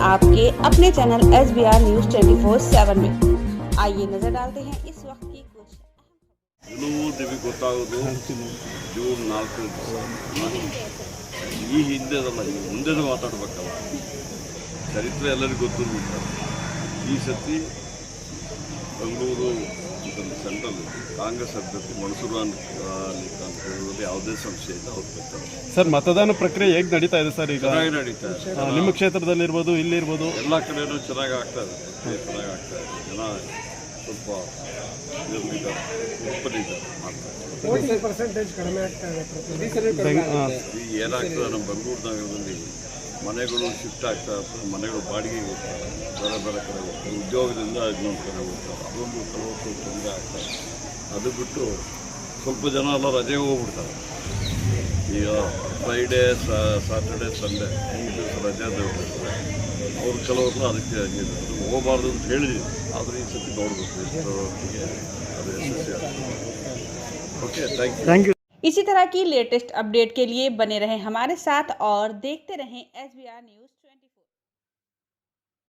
आपके अपने channel SBR news 24/7 में। आइए नजर डालते हैं इस वक्त की कुछ ನಿಮಗೆ ಗೊತ್ತಾಗೋದು ಜೂನ್ 4 ಈ ಹಿಂದೆದಲ್ಲ, ಈ ಮುಂದೆದು ಮಾತಾಡಬೇಕಲ್ಲ. ಚರಿತ್ರೆ ಎಲ್ಲರಿಗೂ ಗೊತ್ತಿರ್ಬೇಕು. ಈ ಸತಿ ಬೆಂಗಳೂರು ಸೆಂಟ್ರಲ್ ಕಾಂಗ್ರೆಸ್ ಅಭ್ಯರ್ಥಿ ಮನ್ಸೂರ್ ಅಲಿ ಖಾನ್ ಹೇಳೋದ್ರಲ್ಲಿ ಯಾವುದೇ ಸಂಶಯ ಇಲ್ಲ. ಅವ್ರು ಬೇಕಾದ್ರೆ ಸರ್, ಮತದಾನ ಪ್ರಕ್ರಿಯೆ ಹೇಗೆ ನಡೀತಾ ಇದೆ ಸರ್? ಈಗ ಚೆನ್ನಾಗಿ ನಡೀತಾ ಇದೆ. ನಿಮ್ಮ ಕ್ಷೇತ್ರದಲ್ಲಿರ್ಬೋದು, ಇಲ್ಲಿರ್ಬೋದು, ಎಲ್ಲ ಕಡೆಯೂ ಚೆನ್ನಾಗಿ ಆಗ್ತಾ ಇದೆ. ಚೆನ್ನಾಗಿ ಆಗ್ತಾ ಇದೆ. ಜನ ಸ್ವಲ್ಪ ಕಡಿಮೆ ಆಗ್ತಾ ಇದೆ. ಈಗ ಏನಾಗ್ತದೆ, ನಮ್ಮ ಬೆಂಗಳೂರು ನಗರದಲ್ಲಿ ಮನೆಗಳು ಶಿಫ್ಟ್ ಆಗ್ತಾ ಇರ್ತವೆ, ಮನೆಗಳು ಬಾಡಿಗೆಗೆ ಹೋಗ್ತಾರೆ, ಬೇರೆ ಬೇರೆ ಕಡೆ ಹೋಗ್ತಾರೆ, ಉದ್ಯೋಗದಿಂದ ಇನ್ನೊಂದು ಕಡೆ ಹೋಗ್ತಾರೆ. ಅದೊಂದು ಸ್ವಲ್ಪ ತೊಂದರೆ ಆಗ್ತದೆ. ಅದು ಬಿಟ್ಟು ಸ್ವಲ್ಪ ಜನ ಎಲ್ಲ ರಜೆಗೆ ಹೋಗ್ಬಿಡ್ತಾರೆ. ಈಗ ಫ್ರೈಡೇ, ಸಾಟರ್ಡೆ, ಸಂಡೇ ಈ ದಿವಸ ರಜೆ ಇರ್ತಾರೆ. ಅವ್ರು ಕೆಲವ್ರನ್ನ ಅದಕ್ಕೆ ಅದು ಹೋಗಬಾರ್ದು ಅಂತ ಹೇಳಿದ್ವಿ. ಆದರೆ ಈ ಸತಿ ನೋಡಬೇಕು ಎಷ್ಟರೊಟ್ಟಿಗೆ ಅದು ಯಶಸ್ವಿ ಆಗ್ತದೆ. Okay, thank you. इसी तरह की लेटेस्ट अपडेट के लिए बने रहें हमारे साथ और देखते रहें SBR न्यूज।